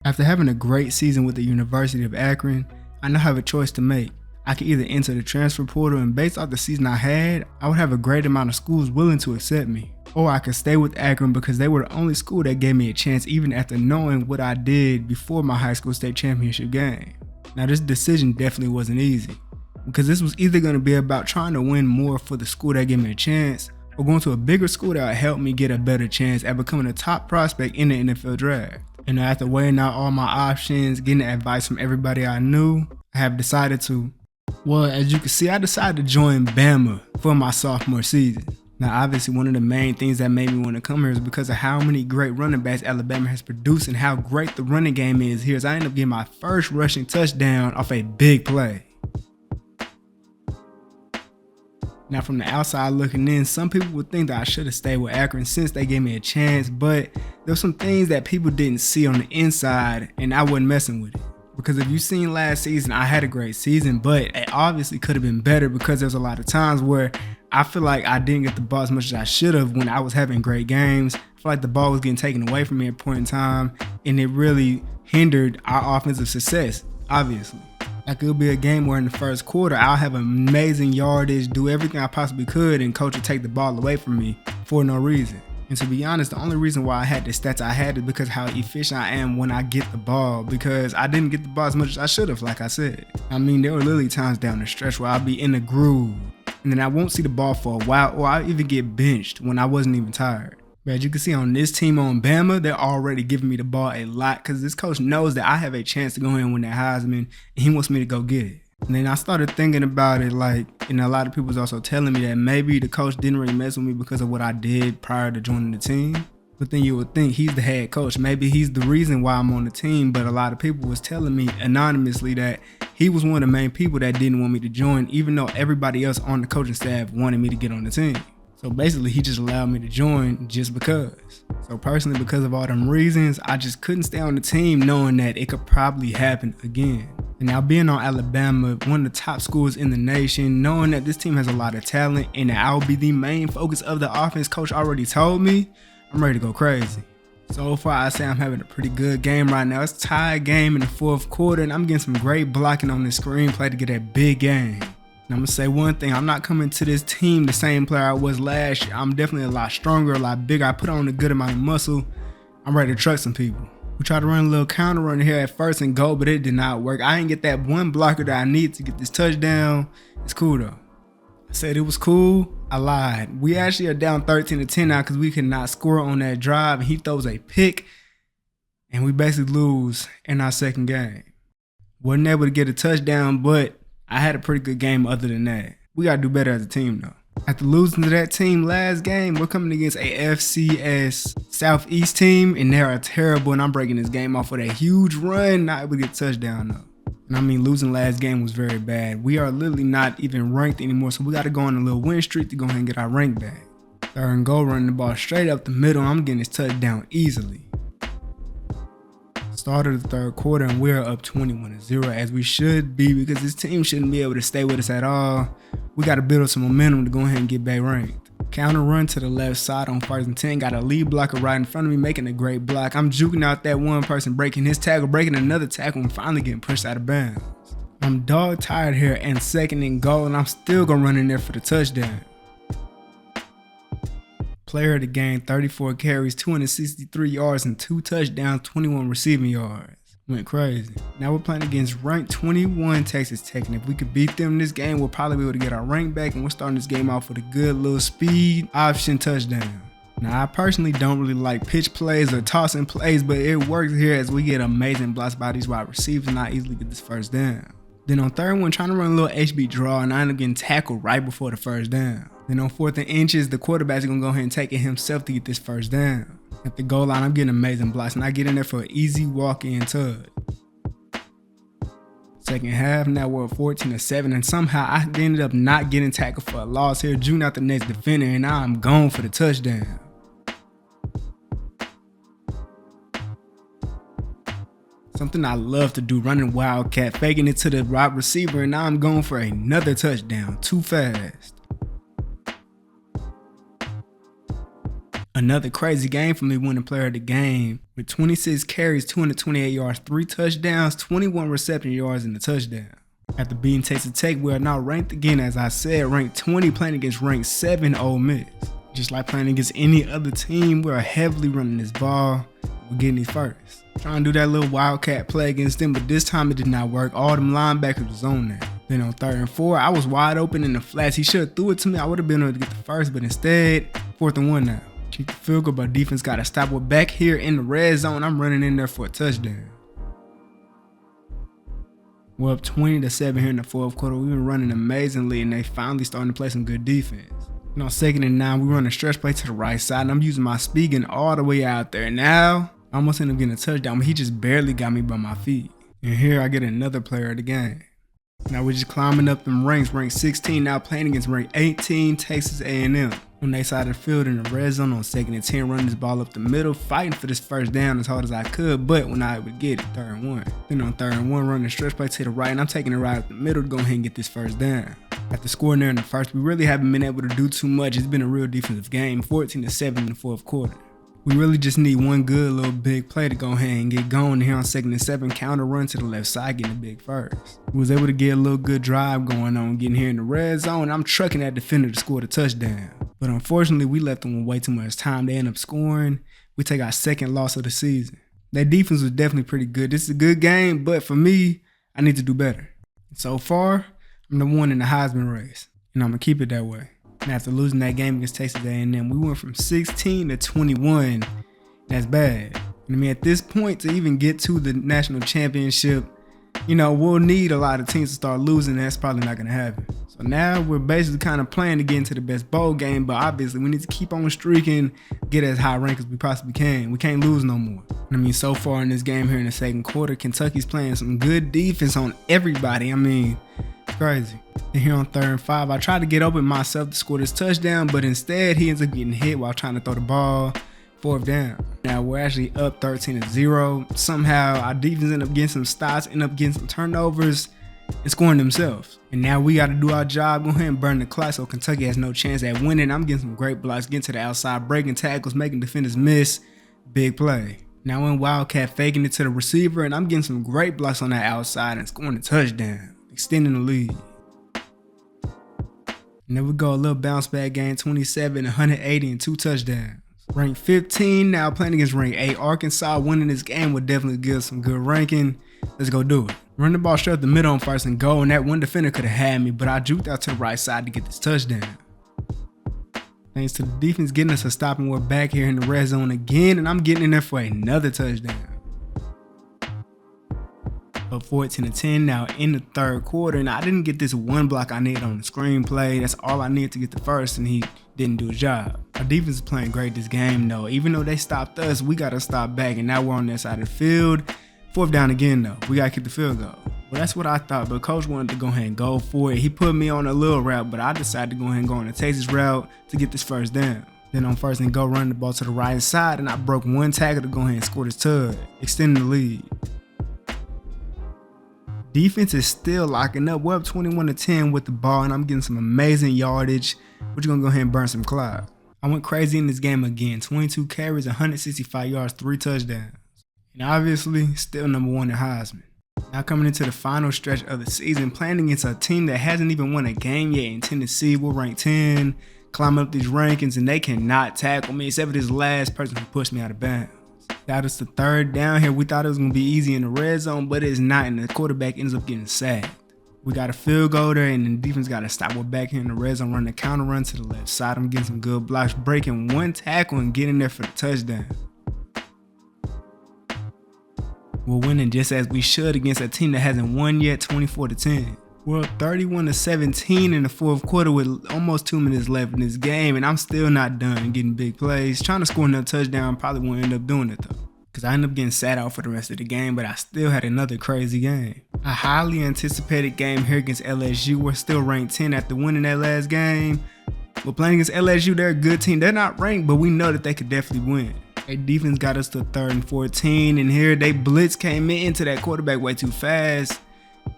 After having a great season with the University of Akron, I now have a choice to make. I could either enter the transfer portal, and based off the season I had, I would have a great amount of schools willing to accept me. Or I could stay with Akron because they were the only school that gave me a chance even after knowing what I did before my high school state championship game. Now this decision definitely wasn't easy, because this was either going to be about trying to win more for the school that gave me a chance, or going to a bigger school that would help me get a better chance at becoming a top prospect in the NFL draft. And after weighing out all my options, getting advice from everybody I knew, I have decided to, well, as you can see, I decided to join Bama for my sophomore season. Now obviously one of the main things that made me want to come here is because of how many great running backs Alabama has produced and how great the running game is here, as I ended up getting my first rushing touchdown off a big play. Now from the outside looking in, some people would think that I should have stayed with Akron since they gave me a chance, but there's some things that people didn't see on the inside and I wasn't messing with it. Because if you've seen last season, I had a great season, but it obviously could have been better because there's a lot of times where I feel like I didn't get the ball as much as I should have when I was having great games. I feel like the ball was getting taken away from me at a point in time, and it really hindered our offensive success, obviously. Like it'll be a game where in the first quarter, I'll have amazing yardage, do everything I possibly could, and coach will take the ball away from me for no reason. And to be honest, the only reason why I had the stats I had is because how efficient I am when I get the ball, because I didn't get the ball as much as I should have, like I said. I mean, there were literally times down the stretch where I'll be in the groove, and then I won't see the ball for a while, or I'll even get benched when I wasn't even tired. But as you can see on this team on Bama, they're already giving me the ball a lot because this coach knows that I have a chance to go in and win that Heisman, and he wants me to go get it. And then I started thinking about it, and a lot of people was also telling me that maybe the coach didn't really mess with me because of what I did prior to joining the team. But then you would think he's the head coach. Maybe he's the reason why I'm on the team, but a lot of people was telling me anonymously that he was one of the main people that didn't want me to join, even though everybody else on the coaching staff wanted me to get on the team. So basically, he just allowed me to join just because. So personally, because of all them reasons, I just couldn't stay on the team knowing that it could probably happen again. And now being on Alabama, one of the top schools in the nation, knowing that this team has a lot of talent and that I'll be the main focus of the offense coach already told me, I'm ready to go crazy. So far, I say I'm having a pretty good game right now. It's a tied game in the fourth quarter, and I'm getting some great blocking on the screenplay to get that big game. And I'm going to say one thing, I'm not coming to this team the same player I was last year. I'm definitely a lot stronger, a lot bigger. I put on a good amount of muscle. I'm ready to truck some people. We tried to run a little counter run here at first and goal, but it did not work. I didn't get that one blocker that I need to get this touchdown. It's cool though. I said it was cool. I lied. We actually are down 13-10 now because we could not score on that drive, and he throws a pick, and we basically lose in our second game. Wasn't able to get a touchdown, but I had a pretty good game other than that. We got to do better as a team though. After losing to that team last game, we're coming against a FCS Southeast team, and they are terrible, and I'm breaking this game off with a huge run, not able to get a touchdown though. And I mean, losing last game was very bad. We are literally not even ranked anymore, so we got to go on a little win streak to go ahead and get our rank back. Third and goal, running the ball straight up the middle, I'm getting this touchdown easily. Started the third quarter, and we're up 21-0 as we should be, because this team shouldn't be able to stay with us at all. We got to build up some momentum to go ahead and get back ranked. Counter run to the left side on 1st and 10. Got a lead blocker right in front of me making a great block. I'm juking out that one person, breaking his tackle, breaking another tackle, and finally getting pushed out of bounds. I'm dog tired here and 2nd and goal, and I'm still going to run in there for the touchdown. Player of the game, 34 carries, 263 yards, and 2 touchdowns, 21 receiving yards. Went crazy. Now we're playing against ranked 21 Texas Tech, and if we could beat them in this game, we'll probably be able to get our rank back, and we're starting this game off with a good little speed option touchdown. Now I personally don't really like pitch plays or tossing plays, but it works here as we get amazing blocks by these wide receivers and I easily get this first down. Then on 3rd one, trying to run a little HB draw, and I end up getting tackled right before the first down. Then on 4th and inches, the quarterback's gonna go ahead and take it himself to get this first down. At the goal line, I'm getting amazing blocks, and I get in there for an easy walk-in tug. Second half, now we're 14-7, and somehow I ended up not getting tackled for a loss here, juking out the next defender, and now I'm going for the touchdown. Something I love to do, running wildcat, faking it to the wide receiver, and now I'm going for another touchdown, too fast. Another crazy game for me, winning player of the game with 26 carries, 228 yards, 3 touchdowns, 21 reception yards, and a touchdown. After beating Texas Tech, we are now ranked again, as I said, ranked 20, playing against ranked 7 Ole Miss. Just like playing against any other team, we are heavily running this ball. We're getting these first. Trying to do that little wildcat play against them, but this time it did not work. All them linebackers was on there. Then on 3rd and 4, I was wide open in the flats. He should have threw it to me. I would have been able to get the first, but instead, 4th and 1 now. Kick the field goal, but defense got to stop. We're back here in the red zone. I'm running in there for a touchdown. We're up 20-7 here in the 4th quarter. We've been running amazingly, and they finally starting to play some good defense. And on 2nd and 9, we run a stretch play to the right side, and I'm using my speed getting all the way out there. Now, I almost ended up getting a touchdown, but he just barely got me by my feet. And here I get another player of the game. Now we're just climbing up them ranks, ranked 16, now playing against ranked 18, Texas A&M. On their side of the field in the red zone on 2nd and 10, running this ball up the middle, fighting for this first down as hard as I could, but when I would get it, 3rd and 1. Then on 3rd and 1, running a stretch play to the right, and I'm taking it right up the middle to go ahead and get this first down. After scoring there in the first, we really haven't been able to do too much. It's been a real defensive game, 14-7 in the 4th quarter. We really just need one good little big play to go ahead and get going here on 2nd and 7, counter run to the left side, getting a big first. We was able to get a little good drive going on, getting here in the red zone. I'm trucking that defender to score the touchdown. But unfortunately, we left them with way too much time. They end up scoring. We take our 2nd loss of the season. That defense was definitely pretty good. This is a good game, but for me, I need to do better. So far, I'm the one in the Heisman race, and I'm going to keep it that way. And after losing that game against Texas A&M, we went from 16 to 21. That's bad. And I mean, at this point, to even get to the national championship, we'll need a lot of teams to start losing. That's probably not going to happen. So now we're basically kind of playing to get into the best bowl game, but obviously we need to keep on streaking, get as high rank as we possibly can. We can't lose no more. And I mean, so far in this game here in the 2nd quarter, Kentucky's playing some good defense on everybody. I mean, it's crazy. And here on 3rd and 5, I tried to get open myself to score this touchdown, but instead he ends up getting hit while trying to throw the ball. 4th down. Now we're actually up 13-0. Somehow our defense end up getting some stops, end up getting some turnovers, and scoring themselves. And now we got to do our job, go ahead and burn the clock so Kentucky has no chance at winning. I'm getting some great blocks, getting to the outside, breaking tackles, making defenders miss. Big play. Now in Wildcat, faking it to the receiver, and I'm getting some great blocks on that outside and scoring a touchdown, extending the lead. And then we go a little bounce back game, 27, 180, and 2 touchdowns. Ranked 15, now playing against ranked 8 Arkansas. Winning this game would definitely give us some good ranking. Let's go do it. Run the ball straight up the middle on 1st and goal, and that one defender could have had me, but I juked out to the right side to get this touchdown. Thanks to the defense getting us a stop, and we're back here in the red zone again, and I'm getting in there for another touchdown. Up 14-10 now in the 3rd quarter, and I didn't get this one block I needed on the screenplay. That's all I needed to get the first, and he didn't do his job. Our defense is playing great this game though. Even though they stopped us, we got to stop back, and now we're on that side of the field. 4th down again though. We got to keep the field goal. Well, that's what I thought, but coach wanted to go ahead and go for it. He put me on a little route, but I decided to go ahead and go on the Texas route to get this first down. Then on 1st and goal, running the ball to the right side, and I broke one tackle to go ahead and score this tug, extending the lead. Defense is still locking up. We're up 21-10 with the ball, and I'm getting some amazing yardage. We're just going to go ahead and burn some clock. I went crazy in this game again. 22 carries, 165 yards, 3 touchdowns. And obviously, still number 1 in Heisman. Now coming into the final stretch of the season, playing against a team that hasn't even won a game yet in Tennessee. We're ranked 10, climbing up these rankings, and they cannot tackle me except for this last person who pushed me out of bounds. Got us the 3rd down here. We thought it was going to be easy in the red zone, but it's not, and the quarterback ends up getting sacked. We got a field goal there, and the defense got to stop. We're back here in the red zone, running a counter run to the left side. I'm getting some good blocks, breaking one tackle and getting there for the touchdown. We're winning just as we should against a team that hasn't won yet, 24-10. We're up 31-17 in the 4th quarter with almost 2 minutes left in this game, and I'm still not done getting big plays. Trying to score another touchdown, probably won't end up doing it though, because I ended up getting sat out for the rest of the game, but I still had another crazy game. A highly anticipated game here against LSU. We're still ranked 10 after winning that last game. We're playing against LSU. They're a good team. They're not ranked, but we know that they could definitely win. Their defense got us to 3rd and 14, and here they blitz came into that quarterback way too fast.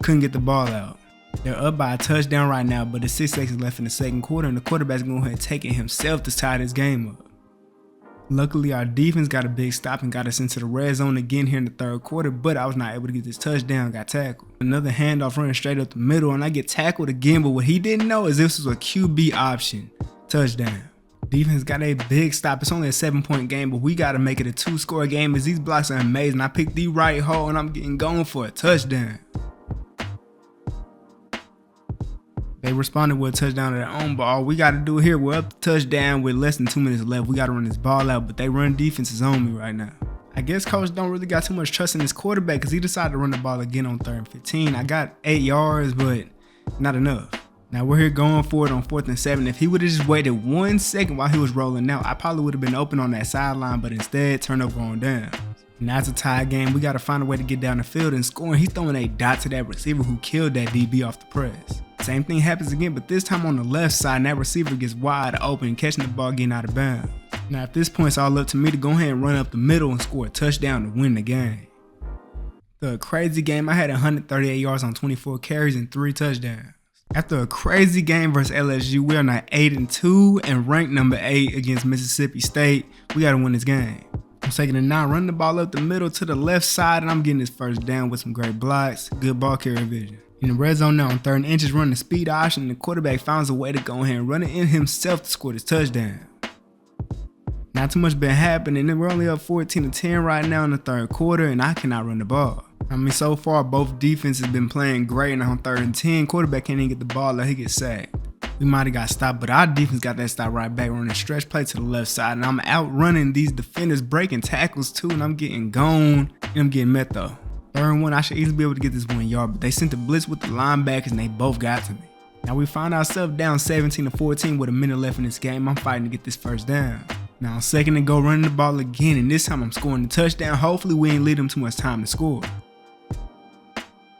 Couldn't get the ball out. They're up by a touchdown right now, but there's 6 seconds left in the 2nd quarter, and the quarterback's going to go ahead and take it himself to tie this game up. Luckily, our defense got a big stop and got us into the red zone again here in the third quarter, but I was not able to get this touchdown, got tackled. Another handoff running straight up the middle, and I get tackled again, but what he didn't know is this was a QB option. Touchdown. Defense got a big stop. It's only a 7-point game, but we got to make it a 2-score game as these blocks are amazing. I picked the right hole, and I'm getting going for a touchdown. They responded with a touchdown to their own ball. We got to do it here. We're up the touchdown with less than 2 minutes left. We got to run this ball out, but they run defense is on me right now. I guess coach don't really got too much trust in his quarterback because he decided to run the ball again on 3rd and 15. I got 8 yards, but not enough. Now we're here going for it on 4th and 7. If he would have just waited 1 second while he was rolling out, I probably would have been open on that sideline, but instead, turnover on down. Now it's a tie game. We got to find a way to get down the field and score. He's throwing a dot to that receiver who killed that DB off the press. Same thing happens again, but this time on the left side, and that receiver gets wide open, catching the ball, getting out of bounds. Now at this point, it's all up to me to go ahead and run up the middle and score a touchdown to win the game. The crazy game, I had 138 yards on 24 carries and 3 touchdowns. After a crazy game versus LSU, we are now 8-2 and ranked number 8 against Mississippi State. We got to win this game. I'm taking it now, running the ball up the middle to the left side, and I'm getting this first down with some great blocks, good ball carrier vision. In the red zone now on 3rd and inches, running the speed option, and the quarterback finds a way to go ahead and run it in himself to score this touchdown. Not too much been happening, and we're only up 14-10 right now in the 3rd quarter, and I cannot run the ball. I mean, so far, both defenses been playing great, and on 3rd and 10, quarterback can't even get the ball or he gets sacked. We might have got stopped, but our defense got that stop right back, running a stretch play to the left side, and I'm outrunning these defenders, breaking tackles too, and I'm getting gone, and I'm getting met though. 3rd and 1, I should easily be able to get this 1 yard, but they sent the blitz with the linebackers, and they both got to me. Now we find ourselves down 17-14 with a minute left in this game. I'm fighting to get this first down. Now 2nd and go, running the ball again, and this time I'm scoring the touchdown. Hopefully we ain't leave them too much time to score.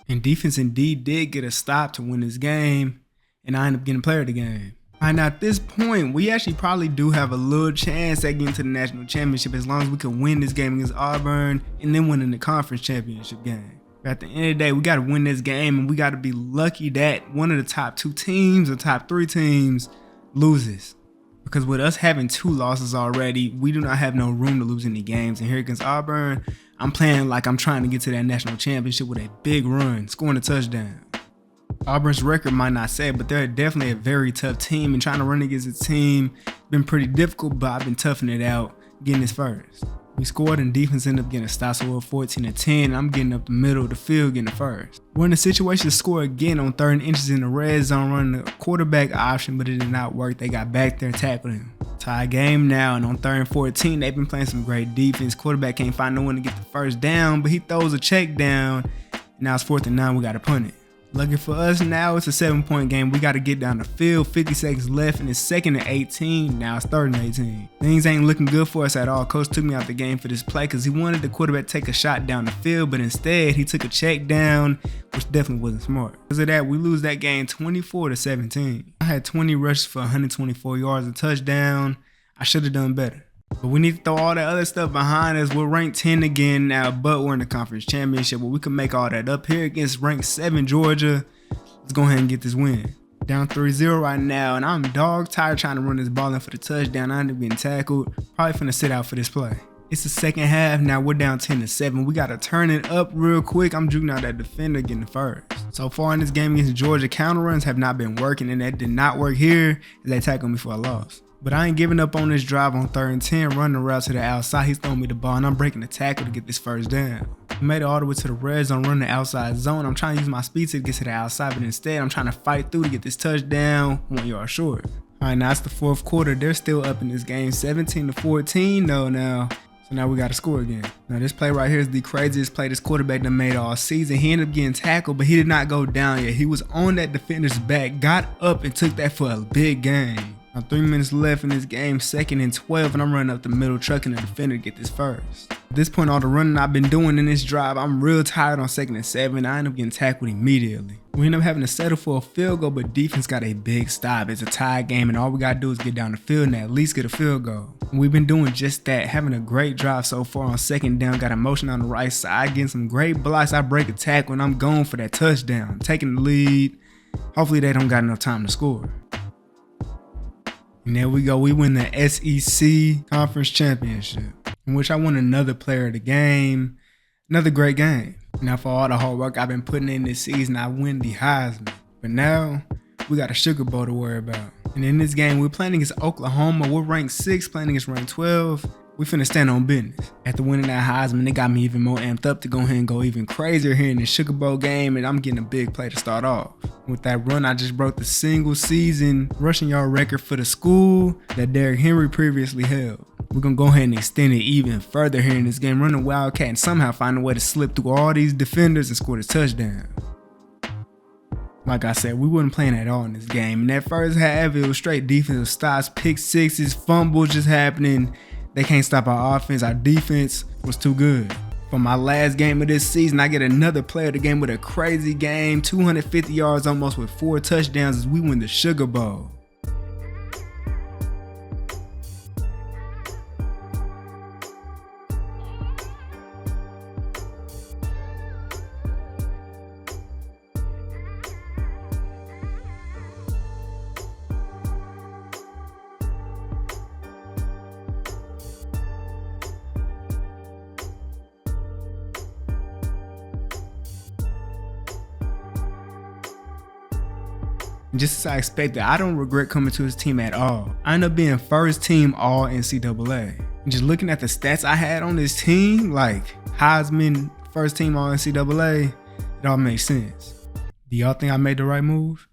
And defense indeed did get a stop to win this game, and I ended up getting player of the game. Alright, now at this point, we actually probably do have a little chance at getting to the national championship as long as we can win this game against Auburn and then winning the conference championship game. But at the end of the day, we got to win this game, and we got to be lucky that one of the top 2 teams or top 3 teams loses. Because with us having 2 losses already, we do not have no room to lose any games. And here against Auburn, I'm playing like I'm trying to get to that national championship with a big run, scoring a touchdown. Auburn's record might not say it, but they're definitely a very tough team, and trying to run against a team been pretty difficult, but I've been toughing it out, getting this first. We scored and defense ended up getting a stop, so we're 14-10, and I'm getting up the middle of the field getting the first. We're in a situation to score again on 3rd and inches in the red zone, running the quarterback option, but it did not work. They got back there and tackled him. Tie game now, and on 3rd and 14, they've been playing some great defense. Quarterback can't find no one to get the first down, but he throws a check down. Now it's 4th and 9, we got to punt it. Lucky for us, now it's a 7-point game. We got to get down the field, 50 seconds left, and it's 2nd and 18. Now it's 3rd and 18. Things ain't looking good for us at all. Coach took me out the game for this play because he wanted the quarterback to take a shot down the field, but instead he took a check down, which definitely wasn't smart. Because of that, we lose that game 24-17. I had 20 rushes for 124 yards, a touchdown. I should have done better. But we need to throw all that other stuff behind us. We're ranked 10 again now, but we're in the conference championship where we can make all that up here against ranked 7 Georgia. Let's go ahead and get this win. Down 3-0 right now, and I'm dog tired trying to run this ball in for the touchdown. I ended up getting tackled. Probably finna sit out for this play. It's the 2nd half now. We're down 10-7. We gotta turn it up real quick. I'm juking out that defender getting the first. So far in this game against Georgia, counter runs have not been working, and that did not work here as they tackled me for a loss. But I ain't giving up on this drive on 3rd and 10, running the route to the outside. He's throwing me the ball, and I'm breaking the tackle to get this first down. I made it all the way to the red zone, running the outside zone. I'm trying to use my speed to get to the outside, but instead I'm trying to fight through to get this touchdown 1 yard short. All right, now it's the 4th quarter. They're still up in this game, 17-14 though now. So now we got to score again. Now this play right here is the craziest play this quarterback done made all season. He ended up getting tackled, but he did not go down yet. He was on that defender's back, got up and took that for a big gain. Now 3 minutes left in this game, 2nd and 12, and I'm running up the middle, trucking the defender to get this first. At this point, all the running I've been doing in this drive, I'm real tired on 2nd and 7. I end up getting tackled immediately. We end up having to settle for a field goal, but defense got a big stop. It's a tie game, and all we gotta do is get down the field and at least get a field goal. And we've been doing just that, having a great drive so far on 2nd down, got a motion on the right side, getting some great blocks. I break a tackle, and I'm going for that touchdown, taking the lead. Hopefully they don't got enough time to score. And there we go. We win the SEC Conference Championship, in which I won another player of the game. Another great game. Now, for all the hard work I've been putting in this season, I win the Heisman. But now, we got a Sugar Bowl to worry about. And in this game, we're playing against Oklahoma. We're ranked 6, playing against ranked 12. We finna stand on business. After winning that Heisman, it got me even more amped up to go ahead and go even crazier here in the Sugar Bowl game, and I'm getting a big play to start off. With that run, I just broke the single season rushing yard record for the school that Derrick Henry previously held. We're gonna go ahead and extend it even further here in this game, run a Wildcat and somehow find a way to slip through all these defenders and score the touchdown. Like I said, we wasn't playing at all in this game. In that first half, it was straight defensive stops, pick sixes, fumbles just happening. They can't stop our offense. Our defense was too good. For my last game of this season, I get another player of the game with a crazy game, 250 yards almost with 4 touchdowns as we win the Sugar Bowl. Just as I expected, I don't regret coming to his team at all. I ended up being first team all NCAA. And just looking at the stats I had on this team, like Heisman, first team all NCAA, it all makes sense. Do y'all think I made the right move?